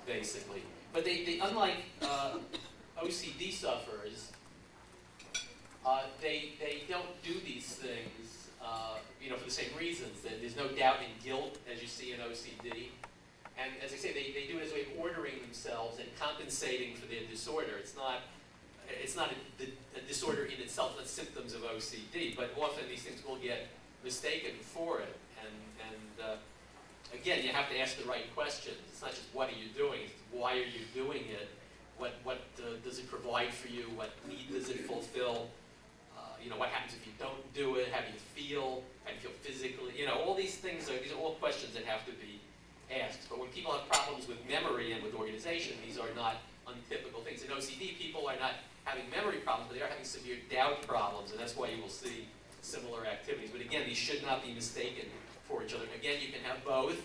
basically. But they unlike OCD sufferers, they don't do these things, for the same reasons. That there's no doubt in guilt, as you see in OCD. And as I say, they do it as a way of ordering themselves and compensating for their disorder. It's not a disorder in itself, not symptoms of OCD, but often these things will get mistaken for it. And again, you have to ask the right questions. It's not just what are you doing, it's why are you doing it? What does it provide for you? What need does it fulfill? What happens if you don't do it? How do you feel? How do you feel physically? All these things these are all questions that have to be asked. But when people have problems with memory and with organization, these are not untypical things. In OCD, people are not having memory problems, but they are having severe doubt problems, and that's why you will see similar activities. But again, these should not be mistaken for each other. Again, you can have both,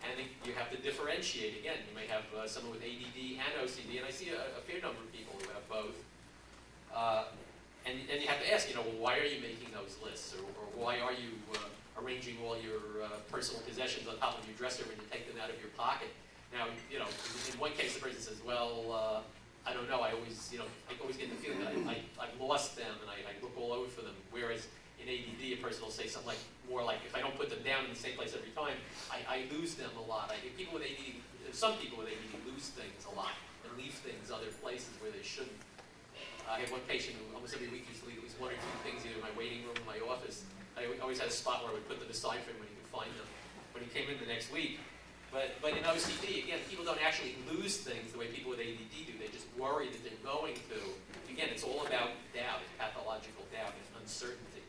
and you have to differentiate. Again, you may have someone with ADD and OCD, and I see a fair number of people who have both. And you have to ask, why are you making those lists, or why are you arranging all your personal possessions on top of your dresser when you take them out of your pocket? Now, in one case, the person says, well, I don't know, I always get the feeling that I've lost them, and I look all over for them. Whereas in ADD, a person will say something more like, if I don't put them down in the same place every time, I lose them a lot. Some people with ADD lose things a lot and leave things other places where they shouldn't. I had one patient who almost every week used to leave at least one or two things either in my waiting room or my office. I always had a spot where I would put them aside for him when he could find them when he came in the next week. But in OCD, again, people don't actually lose things the way people with ADD do. They just worry that they're going to. Again, it's all about doubt, pathological doubt and uncertainty.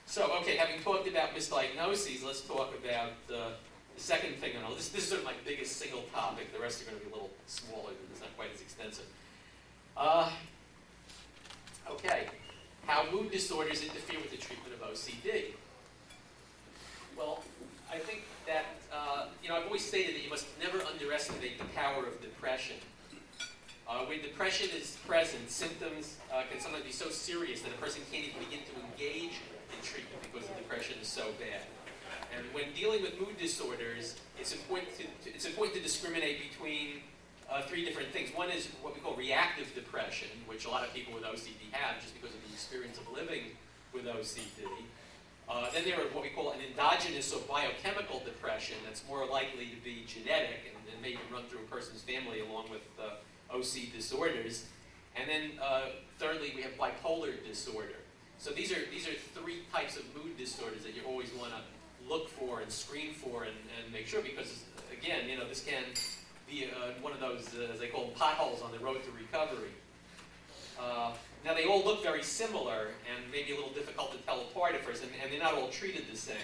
So, okay, having talked about misdiagnoses, let's talk about the second thing. This is sort of my biggest single topic. The rest are going to be a little smaller, but it's not quite as extensive. Okay, how mood disorders interfere with the treatment of OCD. Well, I think that, I've always stated that you must never underestimate the power of depression. When depression is present, symptoms can sometimes be so serious that a person can't even begin to engage in treatment because the depression is so bad. And when dealing with mood disorders, it's important to discriminate between three different things. One is what we call reactive depression, which a lot of people with OCD have just because of the experience of living with OCD. Then there are what we call an endogenous or biochemical depression that's more likely to be genetic and may even run through a person's family along with OC disorders. And then thirdly, we have bipolar disorder. So these are three types of mood disorders that you always want to look for and screen for and make sure, because again, this can be one of those, as they call them, potholes on the road to recovery. Now they all look very similar and maybe a little difficult to tell apart at first, and they're not all treated the same.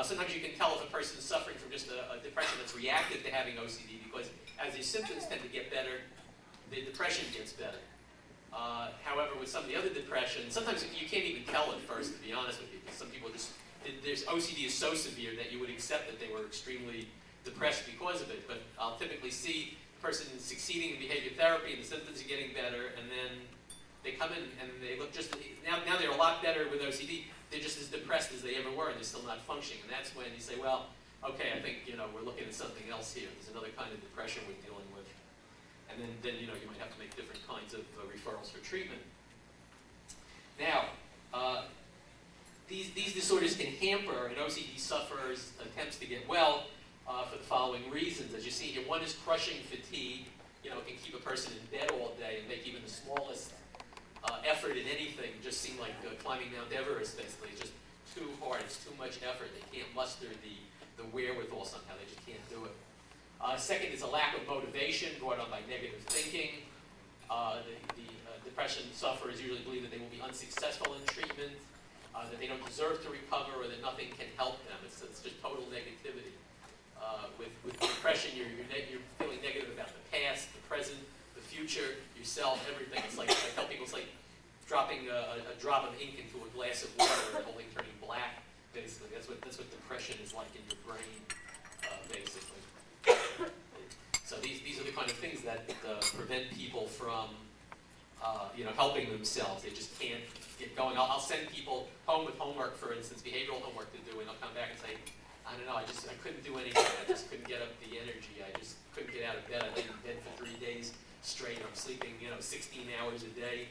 Sometimes you can tell if a person is suffering from just a depression that's reactive to having OCD, because as their symptoms tend to get better, the depression gets better. However, with some of the other depressions, sometimes you can't even tell at first, to be honest with you, because some people OCD is so severe that you would accept that they were extremely depressed because of it. But I'll typically see a person succeeding in behavior therapy and the symptoms are getting better, and then they come in and they look just, now they're a lot better with OCD. They're just as depressed as they ever were, and they're still not functioning. And that's when you say, well, okay, I think we're looking at something else here. There's another kind of depression we're dealing with. And then you might have to make different kinds of referrals for treatment. Now, these disorders can hamper an OCD sufferer's attempts to get well for the following reasons. As you see here, one is crushing fatigue. It can keep a person in bed all day and make even the smallest effort in anything just seem like climbing Mount Everest, basically. It's just too hard. It's too much effort. They can't muster the wherewithal somehow. They just can't do it. Second is a lack of motivation brought on by negative thinking. The depression sufferers usually believe that they will be unsuccessful in treatment, that they don't deserve to recover, or that nothing can help them. It's just total negativity. With depression, you're feeling negative about the past, the present, the future, yourself, everything. It's like, I tell people, it's like dropping a drop of ink into a glass of water and the whole thing turning black, basically. That's what depression is like in your brain, basically. So these are the kind of things that prevent people from helping themselves. They just can't get going. I'll send people home with homework, for instance, behavioral homework to do, and they'll come back and say, I don't know, I couldn't do anything. I just couldn't get up the energy. I just couldn't get out of bed. I've been in bed for 3 days straight. I'm sleeping, 16 hours a day.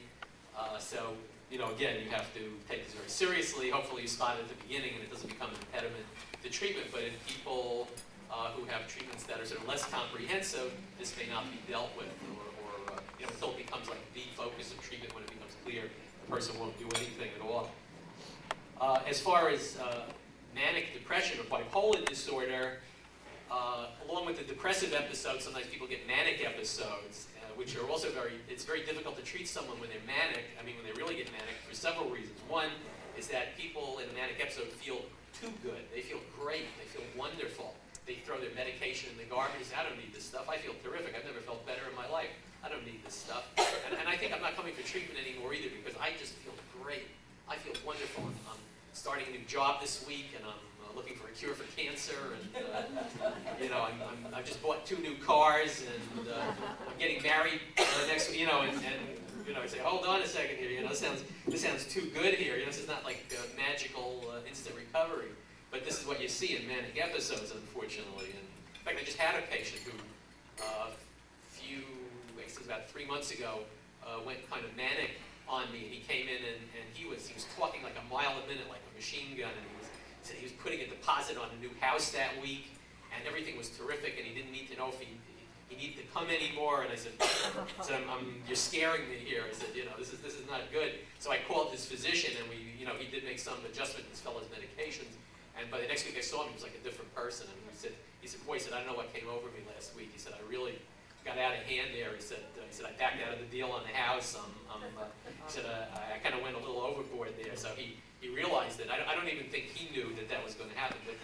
So, again, you have to take this very seriously. Hopefully you spot it at the beginning and it doesn't become an impediment to treatment. But in people who have treatments that are sort of less comprehensive, this may not be dealt with, or until it becomes like the focus of treatment, when it becomes clear the person won't do anything at all. As far as manic depression or bipolar disorder, along with the depressive episodes, sometimes people get manic episodes, which are also it's very difficult to treat someone when they're manic, when they really get manic, for several reasons. One is that people in a manic episode feel too good. They feel great. They feel wonderful. They throw their medication in the garbage. I don't need this stuff. I feel terrific. I've never felt better in my life. I don't need this stuff. And I think I'm not coming for treatment anymore either, because I just feel great. I feel wonderful. I'm starting a new job this week, and I'm looking for a cure for cancer, and I just bought 2 new cars, and I'm getting married next week, and I say, hold on a second here, this sounds too good here. This is not like magical instant recovery, but this is what you see in manic episodes, unfortunately. And in fact, I just had a patient who, about 3 months ago, went kind of manic on me. He came in and he was talking like a mile a minute, like a machine gun, and he was putting a deposit on a new house that week, and everything was terrific, and he didn't need to know if he needed to come anymore. And I said, you're scaring me here. I said, this is not good. So I called his physician, and he did make some adjustment in his fellow's medications. And by the next week I saw him, he was like a different person. And he said, boy, I don't know what came over me last week. He said, I really got out of hand there. He said, I backed out of the deal on the house. He said, I kind of went a little overboard there. So he realized that. I don't even think he knew that was going to happen. But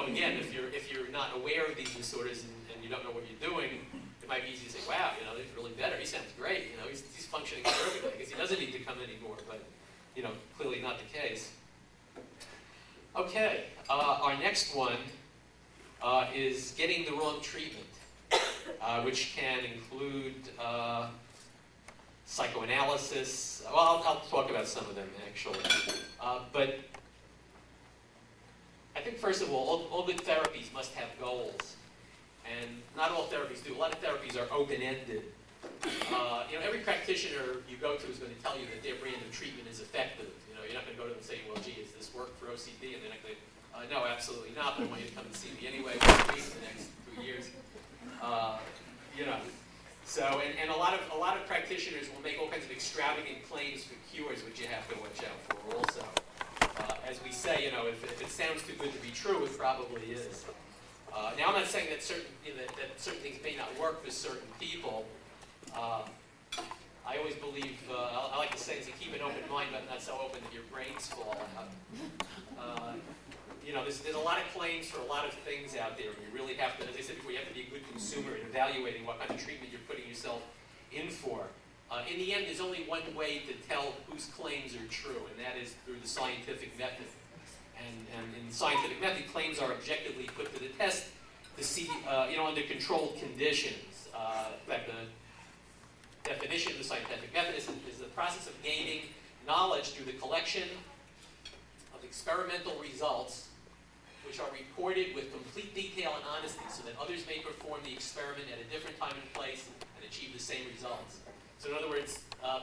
again, if you're not aware of these disorders and you don't know what you're doing, it might be easy to say, wow, he's really better. He sounds great. He's functioning perfectly. I guess he doesn't need to come anymore. But clearly not the case. Okay, our next one is getting the wrong treatment, which can include psychoanalysis. Well, I'll talk about some of them, actually. But I think, first of all good therapies must have goals. And not all therapies do. A lot of therapies are open-ended. Every practitioner you go to is going to tell you that their brand of treatment is effective. You're not going to go to them and say, well, gee, is this work for OCD? And they're not going to, no, absolutely not, but I want you to come and see me anyway for the next 2 years. So, and a lot of practitioners will make all kinds of extravagant claims for cures, which you have to watch out for also. As we say, if it sounds too good to be true, it probably is. Now, I'm not saying that certain things may not work for certain people. I always believe, I like to say, is to keep an open mind, but not so open that your brains fall out. There's a lot of claims for a lot of things out there. You really have to, as I said before, you have to be a good consumer in evaluating what kind of treatment you're putting yourself in for. In the end, there's only one way to tell whose claims are true, and that is through the scientific method. And in the scientific method, claims are objectively put to the test to see, under controlled conditions. In fact, the definition of the scientific method is the process of gaining knowledge through the collection of experimental results which are reported with complete detail and honesty so that others may perform the experiment at a different time and place and achieve the same results. So in other words,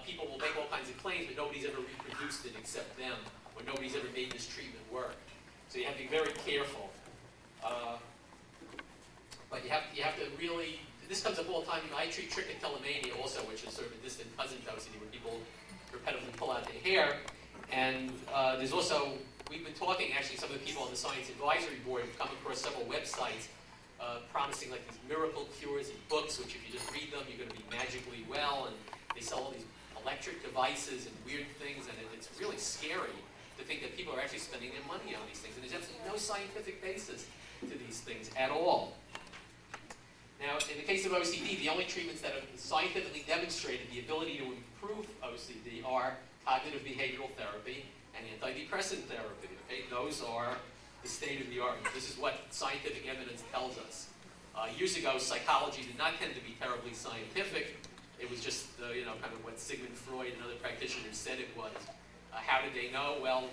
people will make all kinds of claims, but nobody's ever reproduced it except them, or nobody's ever made this treatment work. So you have to be very careful. But you have to really, this comes up all the time. I treat trichotillomania also, which is sort of a distant cousin to OCD, where people repetitively pull out their hair. And there's also, we've been talking, actually, some of the people on the Science Advisory Board have come across several websites promising like these miracle cures and books, which if you just read them, you're going to be magically well. And they sell all these electric devices and weird things, and it's really scary to think that people are actually spending their money on these things. And there's absolutely no scientific basis to these things at all. Now, in the case of OCD, the only treatments that have scientifically demonstrated the ability to improve OCD are cognitive behavioral therapy and antidepressant therapy. Okay? Those are the state of the art. This is what scientific evidence tells us. Years ago, psychology did not tend to be terribly scientific. It was just, kind of what Sigmund Freud and other practitioners said it was. How did they know? Well,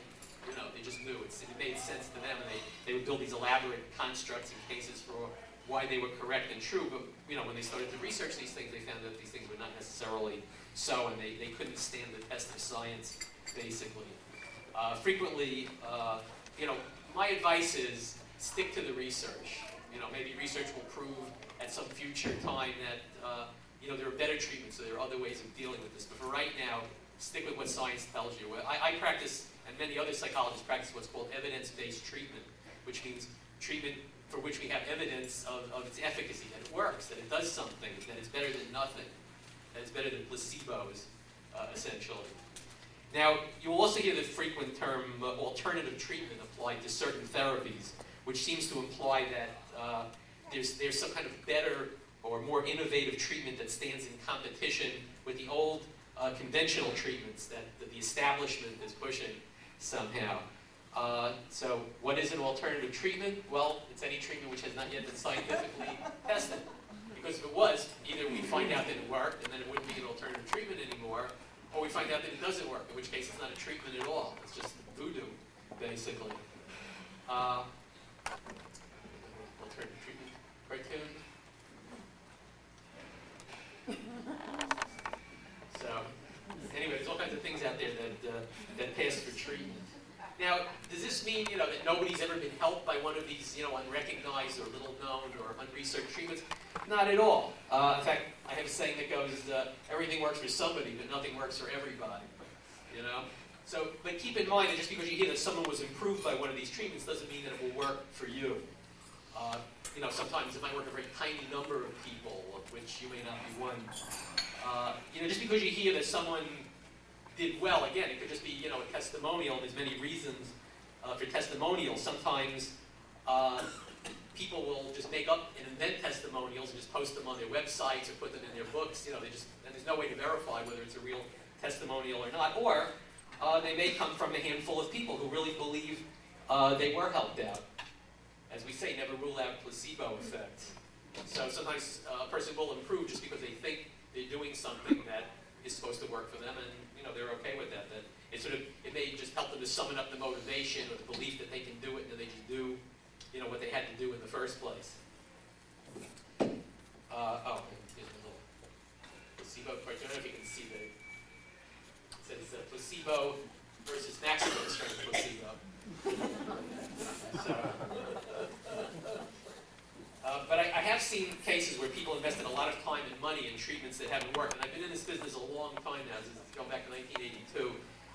they just knew. It made sense to them, and they would build these elaborate constructs and cases for why they were correct and true, but when they started to research these things, they found that these things were not necessarily so, and they couldn't stand the test of science, basically. Frequently, my advice is stick to the research. Maybe research will prove at some future time that there are better treatments, so there are other ways of dealing with this. But for right now, stick with what science tells you. I practice, and many other psychologists practice what's called evidence-based treatment, which means treatment for which we have evidence of its efficacy, that it works, that it does something, that it's better than nothing, that it's better than placebos, essentially. Now, you will also hear the frequent term alternative treatment applied to certain therapies, which seems to imply that there's some kind of better or more innovative treatment that stands in competition with the old conventional treatments that the establishment is pushing somehow. So what is an alternative treatment? Well, it's any treatment which has not yet been scientifically tested. Because if it was, either we'd find out that it worked, and then it wouldn't be an alternative treatment anymore, or we find out that it doesn't work, in which case it's not a treatment at all. It's just voodoo, basically. Alternative treatment cartoon. So, anyway, there's all kinds of things out there that pass for treatment. Now, does this mean, that nobody's ever been helped by one of these, unrecognized or little-known or unresearched treatments? Not at all. In fact, I have a saying that goes, everything works for somebody, but nothing works for everybody, So, but keep in mind that just because you hear that someone was improved by one of these treatments doesn't mean that it will work for you. Sometimes it might work a very tiny number of people, of which you may not be one. Just because you hear that someone did well, again, it could just be, a testimonial. There's many reasons for testimonials. Sometimes people will just make up and invent testimonials and just post them on their websites or put them in their books. And there's no way to verify whether it's a real testimonial or not. Or they may come from a handful of people who really believe they were helped out. As we say, never rule out placebo effect. So sometimes a person will improve just because they think they're doing something that is supposed to work for them, and they're okay with that. That it may just help them to summon up the motivation or the belief that they can do it, and then they just do what they had to do in the first place. Here's a little placebo cartoon. I don't know if you can see it says placebo versus maximum strength placebo. But I have seen cases where people invested a lot of time and money in treatments that haven't worked. And I've been in this business a long time now, since going back to 1982.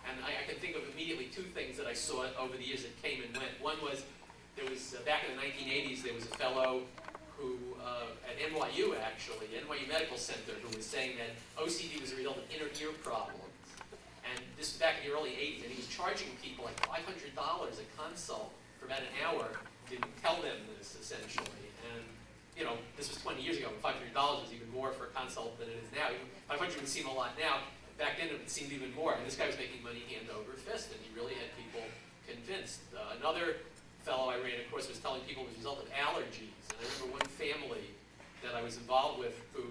And I can think of immediately two things that I saw over the years that came and went. One was, back in the 1980s, there was a fellow who, at NYU actually, NYU Medical Center, who was saying that OCD was a result of inner ear problems. And this was back in the early 80s, and he was charging people like $500 a consult for about an hour to tell them this, essentially. And, this was 20 years ago, and $500 was even more for a consult than it is now. 500 would seem a lot now. Back then, it seemed even more. And this guy was making money hand over fist, and he really had people convinced. Another fellow I ran, of course, was telling people it was a result of allergies. And I remember one family that I was involved with who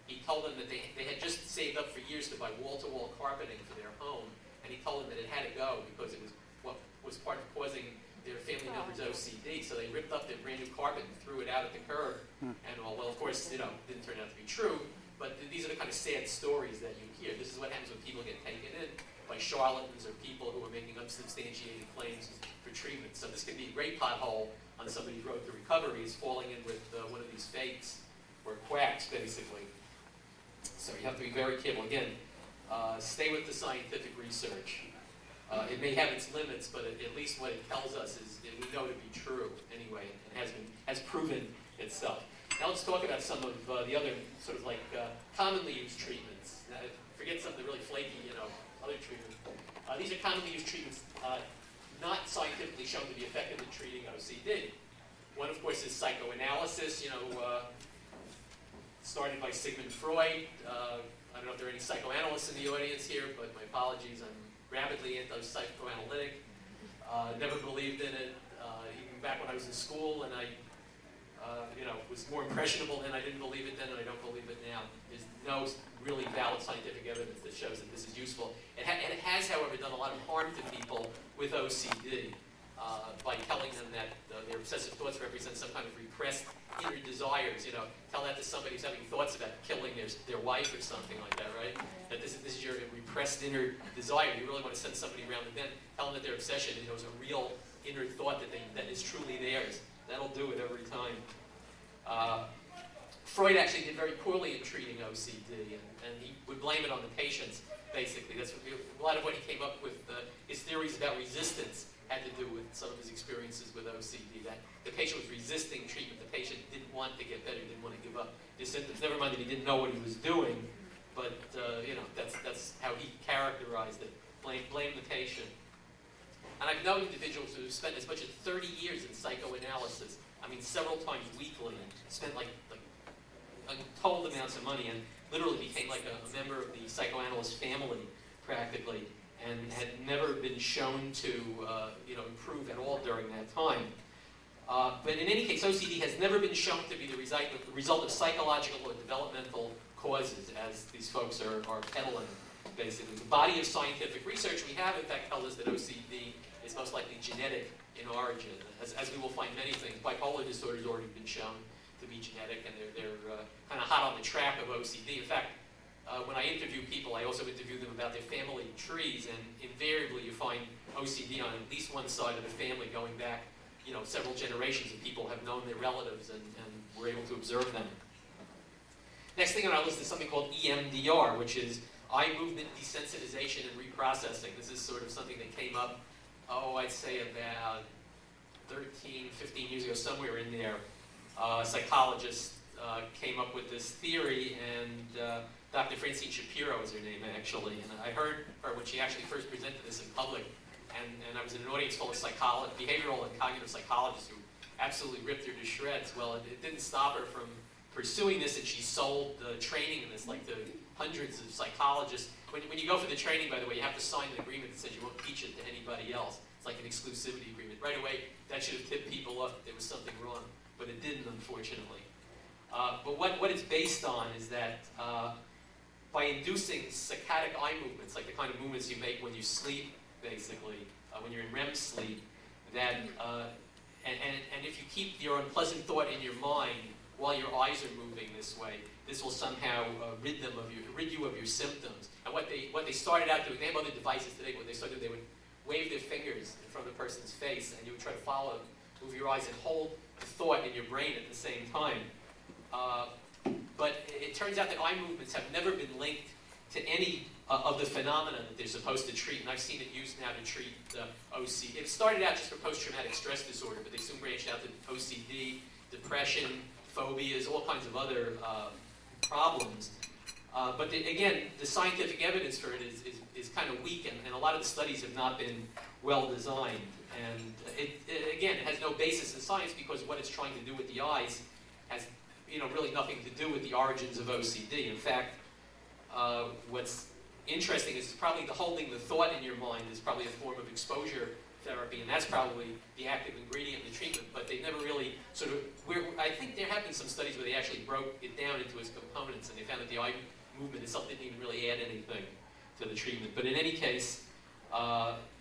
he told them that they had just saved up for years to buy wall-to-wall carpeting for their home, and he told them that it had to go because it was what was part of causing their family members' OCD. So they ripped up their brand new carpet and threw it out at the curb. And well, of course, didn't turn out to be true. But these are the kind of sad stories that you hear. This is what happens when people get taken in by charlatans or people who are making unsubstantiated claims for treatment. So this can be a great pothole on somebody's road to recovery, is falling in with one of these fakes or quacks, basically. So you have to be very careful. Again, stay with the scientific research. It may have its limits, but at least what it tells us is we know to be true anyway, and has proven itself. Now let's talk about some of the other sort of like commonly used treatments. Forget some of the really flaky, other treatments. These are commonly used treatments not scientifically shown to be effective in treating OCD. One, of course, is psychoanalysis. Started by Sigmund Freud. I don't know if there are any psychoanalysts in the audience here, but my apologies. I'm rapidly anti-psychoanalytic. Never believed in it. Even back when I was in school, and I was more impressionable then. I didn't believe it then, and I don't believe it now. There's no really valid scientific evidence that shows that this is useful. It has, however, done a lot of harm to people with OCD by telling them that their obsessive thoughts represent some kind of repressed inner desires, you know, tell that to somebody who's having thoughts about killing their wife or something like that, right? That this is your repressed inner desire. You really want to send somebody around the bend, tell them that their obsession, you know, is a real inner thought that is truly theirs. That'll do it every time. Freud actually did very poorly in treating OCD, and he would blame it on the patients, basically. That's what a lot of what he came up with, his theories about resistance had to do with some of his experiences with OCD, that the patient was resisting treatment. The patient didn't want to get better, didn't want to give up his symptoms. Never mind that he didn't know what he was doing, but you know, that's how he characterized it. Blame the patient. And I've known individuals who spent as much as 30 years in psychoanalysis. I mean, several times weekly, spent like untold amounts of money, and literally became like a member of the psychoanalyst family, practically, and had never been shown to you know, improve at all during that time. But in any case, OCD has never been shown to be the result of psychological or developmental causes, as these folks are peddling, basically. The body of scientific research we have, in fact, tells us that OCD is most likely genetic in origin. As we will find many things, bipolar disorder has already been shown to be genetic, and they're kind of hot on the track of OCD. In fact, when I interview people, I also interview them about their family trees, and invariably you find OCD on at least one side of the family going back, you know, several generations of people have known their relatives and were able to observe them. Next thing on our list is something called EMDR, which is eye movement desensitization and reprocessing. This is sort of something that came up, I'd say about 13, 15 years ago, somewhere in there. A psychologist came up with this theory, and Dr. Francine Shapiro is her name, actually. And I heard her when she actually first presented this in public, and I was in an audience full of behavioral and cognitive psychologists who absolutely ripped her to shreds. Well, it didn't stop her from pursuing this, and she sold the training in this, like, to hundreds of psychologists. When you go for the training, by the way, you have to sign an agreement that says you won't teach it to anybody else. It's like an exclusivity agreement. Right away, that should have tipped people off that there was something wrong, but it didn't, unfortunately. But what it's based on is that by inducing saccadic eye movements, like the kind of movements you make when you sleep, basically, when you're in REM sleep, that, and if you keep your unpleasant thought in your mind while your eyes are moving this way, this will somehow rid you of your symptoms. And what they started out doing, they have other devices today, but what they started doing, they would wave their fingers in front of the person's face, and you would try to follow, move your eyes, and hold the thought in your brain at the same time. But it turns out that eye movements have never been linked to any of the phenomena that they're supposed to treat, and I've seen it used now to treat OCD. It started out just for post-traumatic stress disorder, but they soon branched out to OCD, depression, phobias, all kinds of other problems. But again, the scientific evidence for it is kind of weak, and a lot of the studies have not been well designed. And again, it has no basis in science because what it's trying to do with the eyes has, you know, really nothing to do with the origins of OCD. In fact, what's interesting is probably the holding the thought in your mind is probably a form of exposure therapy, and that's probably the active ingredient in the treatment, but they've never really sort of, I think there have been some studies where they actually broke it down into its components, and they found that the eye movement itself didn't even really add anything to the treatment. But in any case,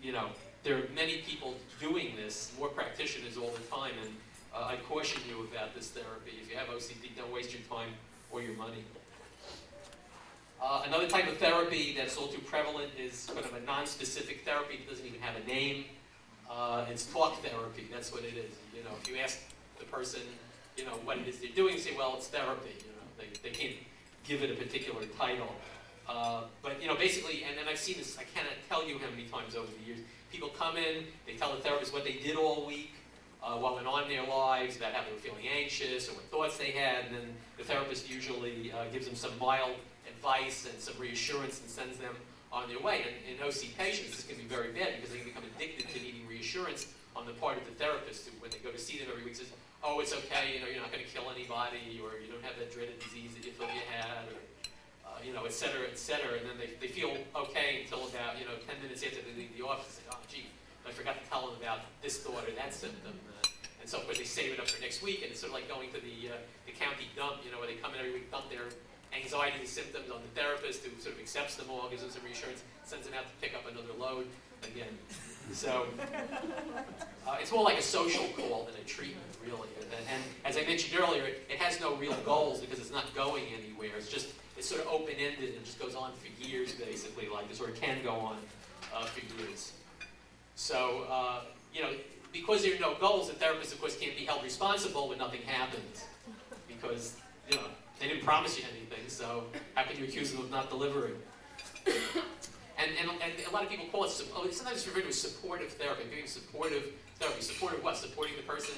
you know, there are many people doing this, more practitioners all the time, and I caution you about this therapy. If you have OCD, don't waste your time or your money. Another type of therapy that's all too prevalent is sort of a non-specific therapy that doesn't even have a name. It's talk therapy. That's what it is. You know, if you ask the person, you know, what it is they're doing, say, well, it's therapy. You know, they can't give it a particular title. But you know, basically, and I've seen this. I cannot tell you how many times over the years. People come in, they tell the therapist what they did all week, what went on in their lives, about how they were feeling anxious or what thoughts they had, and then the therapist usually gives them some mild advice and some reassurance and sends them on their way. And in OC patients, this can be very bad because they can become addicted to needing reassurance on the part of the therapist who, when they go to see them every week, says, oh, it's okay, you know, you're not going to kill anybody, or you don't have that dreaded disease that you thought you had, or, you know, et cetera, and then they feel okay until about, you know, 10 minutes after they leave the office and say, oh, gee, I forgot to tell them about this thought or that symptom. And so, of course, they save it up for next week, and it's sort of like going to the county dump, you know, where they come in every week, dump their anxiety symptoms on the therapist, who sort of accepts them all, gives them some reassurance, sends them out to pick up another load. again. So it's more like a social call than a treatment, really. And as I mentioned earlier, it has no real goals because it's not going anywhere. It's sort of open-ended and just goes on for years, basically, like this, or it can go on for years. So, because there are no goals, the therapist, of course, can't be held responsible when nothing happens. Because, they didn't promise you anything, so how can you accuse them of not delivering? And a lot of people call it, sometimes it's referred to as supportive therapy. Giving supportive therapy. Supportive what? Supporting the person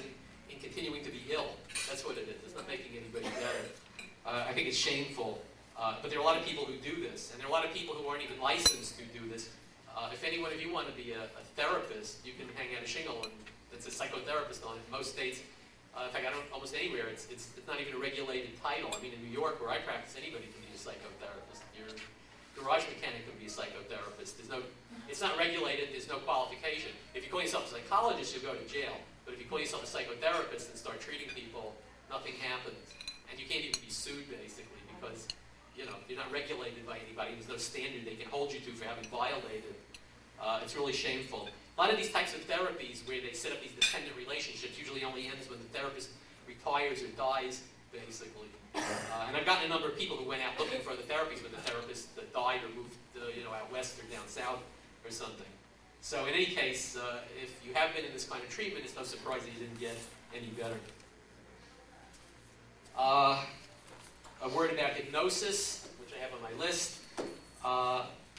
in continuing to be ill. That's what it is. It's not making anybody better. I think it's shameful. But there are a lot of people who do this. And there are a lot of people who aren't even licensed to do this. If any one of you want to be a therapist, you can hang out a shingle and that's a psychotherapist on it. In most states, in fact, almost anywhere, it's not even a regulated title. I mean, in New York, where I practice, anybody can be a psychotherapist. Your garage mechanic can be a psychotherapist. It's not regulated. There's no qualification. If you call yourself a psychologist, you'll go to jail. But if you call yourself a psychotherapist and start treating people, nothing happens, and you can't even be sued basically because you're not regulated by anybody. There's no standard they can hold you to for having violated. It's really shameful. A lot of these types of therapies where they set up these dependent relationships usually only ends when the therapist retires or dies, basically. And I've gotten a number of people who went out looking for the therapies when the therapist died or moved out west or down south or something. So in any case, if you have been in this kind of treatment, it's no surprise that you didn't get any better. A word about hypnosis, which I have on my list.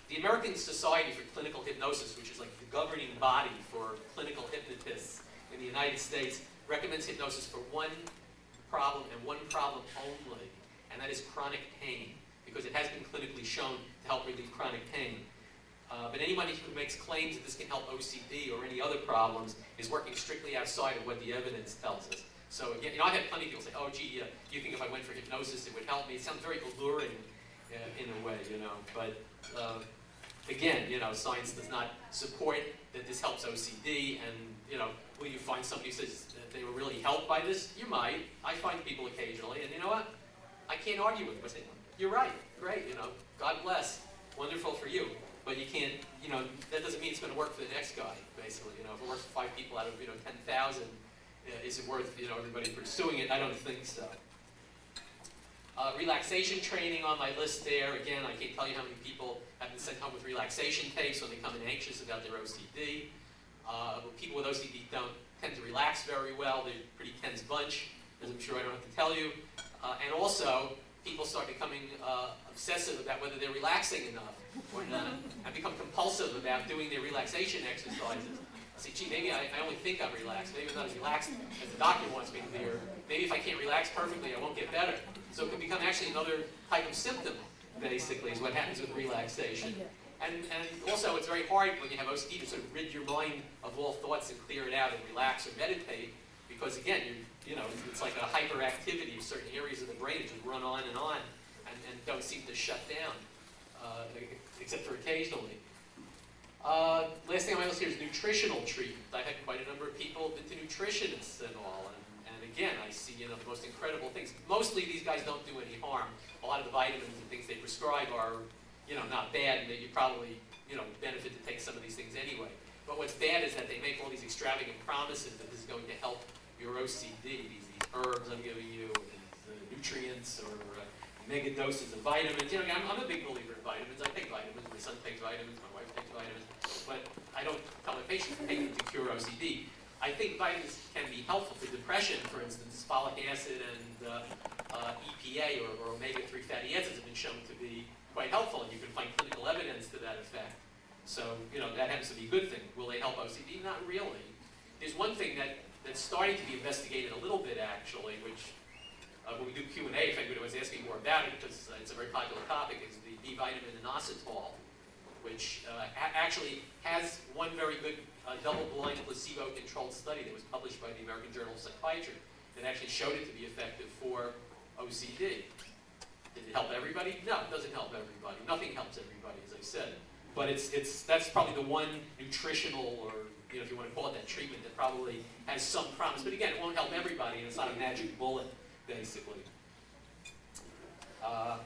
The American Society for Clinical Hypnosis, which is like the governing body for clinical hypnotists in the United States, recommends hypnosis for one problem and one problem only, and that is chronic pain, because it has been clinically shown to help relieve chronic pain. But anybody who makes claims that this can help OCD or any other problems is working strictly outside of what the evidence tells us. So again, I've had plenty of people say, oh gee, you think if I went for hypnosis it would help me? It sounds very alluring in a way, but again, science does not support that this helps OCD, and, will you find somebody who says that they were really helped by this? You might. I find people occasionally, and you know what? I can't argue with them. I say, you're right, great, God bless, wonderful for you. But you can't, that doesn't mean it's going to work for the next guy, basically. If it works for 5 people out of, 10,000, is it worth, everybody pursuing it? I don't think so. Relaxation training on my list there. Again, I can't tell you how many people have been sent home with relaxation tapes when they come in anxious about their OCD. People with OCD don't tend to relax very well. They're a pretty tense bunch, as I'm sure I don't have to tell you. And also, people start becoming obsessive about whether they're relaxing enough or not, and become compulsive about doing their relaxation exercises. Say, gee, maybe I only think I'm relaxed. Maybe I'm not as relaxed as the doctor wants me to be, or maybe if I can't relax perfectly, I won't get better. So it can become actually another type of symptom, basically, is what happens with relaxation. And also, it's very hard when you have OCD to sort of rid your mind of all thoughts and clear it out and relax or meditate, because again, it's like a hyperactivity of certain areas of the brain that just run on and don't seem to shut down, except for occasionally. Last thing on my list here is nutritional treatment. I've had quite a number of people been to nutritionists and all, and again, I see the most incredible things. Mostly these guys don't do any harm. A lot of the vitamins and things they prescribe are, not bad, and that you probably, benefit to take some of these things anyway. But what's bad is that they make all these extravagant promises that this is going to help your OCD. These herbs I'm giving you, these nutrients, or mega doses of vitamins. I'm a big believer in vitamins. I take vitamins. My son takes vitamins. My wife takes vitamins. But I don't tell my patients to take them to cure OCD. I think vitamins can be helpful for depression, for instance. Folic acid and EPA, or omega-3 fatty acids, have been shown to be quite helpful, and you can find clinical evidence to that effect. So, that happens to be a good thing. Will they help OCD? Not really. There's one thing that's starting to be investigated a little bit, actually, which when we do Q&A, if anybody was asking more about it, because it's a very popular topic, is the B vitamin inositol, which actually has one very good double-blind placebo-controlled study that was published by the American Journal of Psychiatry that actually showed it to be effective for OCD. Did it help everybody? No, it doesn't help everybody. Nothing helps everybody, as I said. But that's probably the one nutritional, or if you want to call it that, treatment that probably has some promise. But again, it won't help everybody, and it's not a magic bullet, basically. Other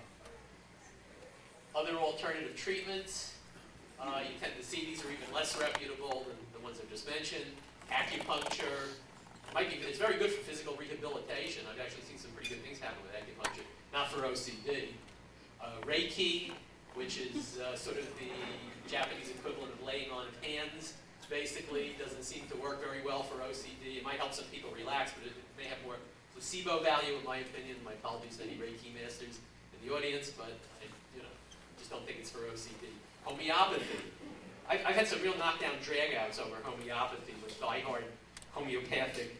alternative treatments. You tend to see these are even less reputable than the ones I've just mentioned. Acupuncture. It's very good for physical rehabilitation. I've actually seen some pretty good things happen with acupuncture. Not for OCD. Reiki, which is sort of the Japanese equivalent of laying on of hands. Basically, doesn't seem to work very well for OCD. It might help some people relax, but it may have more placebo value, in my opinion. My apologies to any Reiki masters in the audience, but I just don't think it's for OCD. Homeopathy. I've had some real knockdown dragouts over homeopathy with diehard homeopathic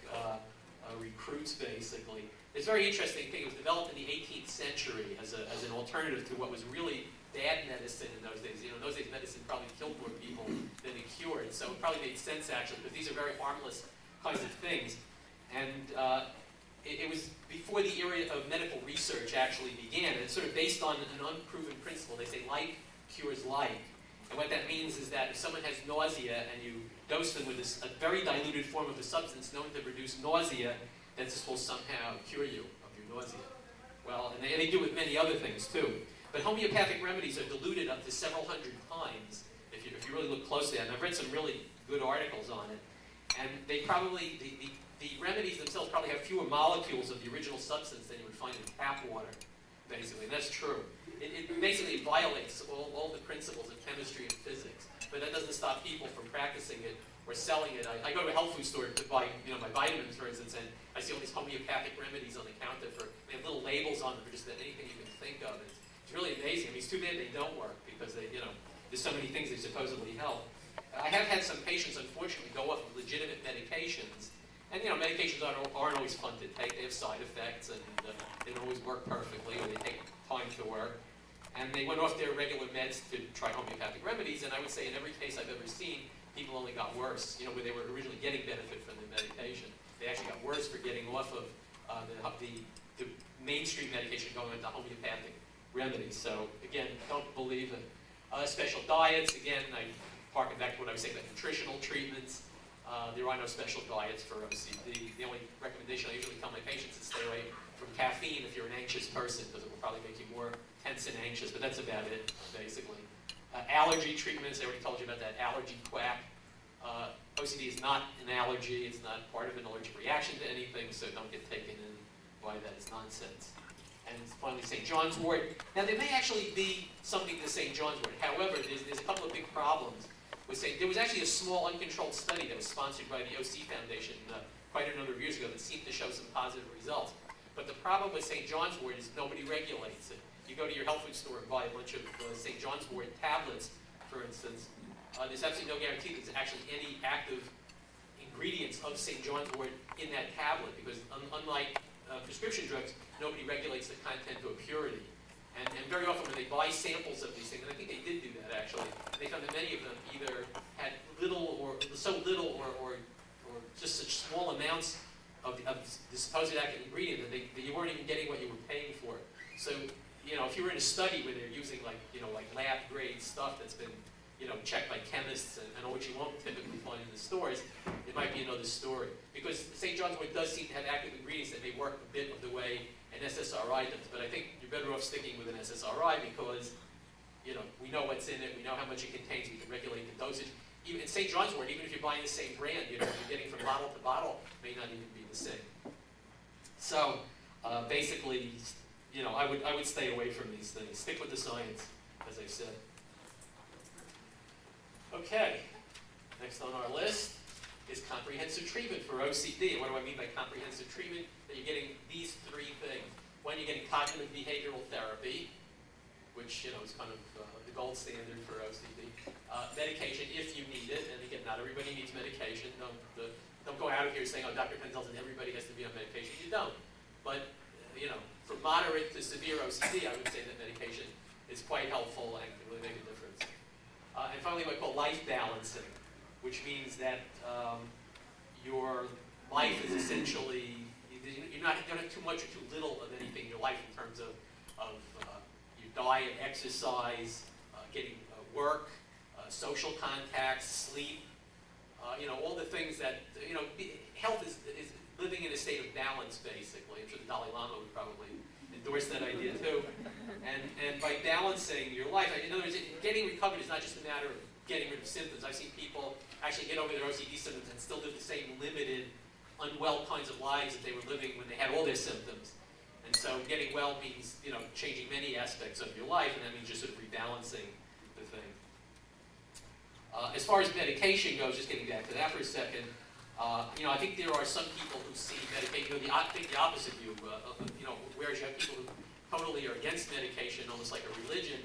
recruits, basically. It's a very interesting thing. It was developed in the 18th century as an alternative to what was really bad medicine in those days. In those days, medicine probably killed more people than it cured. So it probably made sense, actually, because these are very harmless kinds of things. And it was before the era of medical research actually began. And it's sort of based on an unproven principle. They say like cures like. And what that means is that if someone has nausea and you dose them with a very diluted form of a substance known to reduce nausea, then this will somehow cure you of your nausea. Well, and they do with many other things too. But homeopathic remedies are diluted up to several hundred times if you really look closely at it. And I've read some really good articles on it. And they probably, the remedies themselves probably have fewer molecules of the original substance than you would find in tap water, basically. And that's true. It basically violates all the principles of chemistry and physics. But that doesn't stop people from practicing it or selling it. I go to a health food store to buy my vitamins, for instance, and I see all these homeopathic remedies on the counter. They have little labels on them for just anything you can think of. It's really amazing. I mean, it's too bad they don't work because there's so many things they supposedly help. I have had some patients, unfortunately, go off of legitimate medications. And, medications aren't always fun to take. They have side effects, and they don't always work perfectly, or they take time to work. And they went off their regular meds to try homeopathic remedies, and I would say in every case I've ever seen, people only got worse, where they were originally getting benefit from the medication. They actually got worse for getting off of the mainstream medication going into homeopathic remedies. So, again, don't believe in special diets. Again, I harken back to what I was saying about nutritional treatments. There are no special diets for OCD. The only recommendation I usually tell my patients is stay away from caffeine if you're an anxious person, because it will probably make you more tense and anxious, but that's about it, basically. Allergy treatments, I already told you about that allergy quack. OCD is not an allergy, it's not part of an allergic reaction to anything, so don't get taken in by that, it's nonsense. And finally, St. John's wort. Now, there may actually be something to St. John's wort. However, there's a couple of big problems with there was actually a small uncontrolled study that was sponsored by the OC Foundation quite a number of years ago that seemed to show some positive results. But the problem with St. John's wort is nobody regulates it. You go to your health food store and buy a bunch of St. John's wort tablets, for instance. There's absolutely no guarantee that there's actually any active ingredients of St. John's wort in that tablet, because unlike prescription drugs, nobody regulates the content to a purity. And very often when they buy samples of these things, and I think they did do that actually, they found that many of them either had little or just such small amounts of the supposed active ingredient that you weren't even getting what you were paying for. So, if you were in a study where they're using like lab grade stuff that's been, checked by chemists and all which you won't typically find in the stores, it might be another story. Because St. John's wort does seem to have active ingredients that may work a bit of the way an SSRI does, but I think you're better off sticking with an SSRI because, we know what's in it, we know how much it contains, we can regulate the dosage. Even in St. John's wort, even if you're buying the same brand, what you're getting from bottle to bottle may not even be the same. So, basically, I would stay away from these things. Stick with the science, as I said. Okay, next on our list is comprehensive treatment for OCD. And what do I mean by comprehensive treatment? That you're getting these three things. One, you're getting cognitive behavioral therapy, which is kind of the gold standard for OCD. Medication, if you need it, and again, not everybody needs medication. Don't go out of here saying, oh, Dr. Penzel says everybody has to be on medication. You don't. But, from moderate to severe OCD, I would say that medication is quite helpful and can really make a difference. And finally, what I call life balancing, which means that your life is essentially, you don't have too much or too little of anything in your life in terms of your diet, exercise, getting work, social contacts, sleep, all the things that, health is living in a state of balance, basically. I'm sure the Dalai Lama would probably endorse that idea too. And by balancing your life, in other words, getting recovered is not just a matter of getting rid of symptoms. I've seen people actually get over their OCD symptoms and still live the same limited, unwell kinds of lives that they were living when they had all their symptoms. And so getting well means, you know, changing many aspects of your life, and that means just sort of rebalancing the thing. As far as medication goes, just getting back to that for a second, you know, I think there are some people who see medication, you know, I think the opposite view, you know, whereas you have people who totally are against medication, almost like a religion,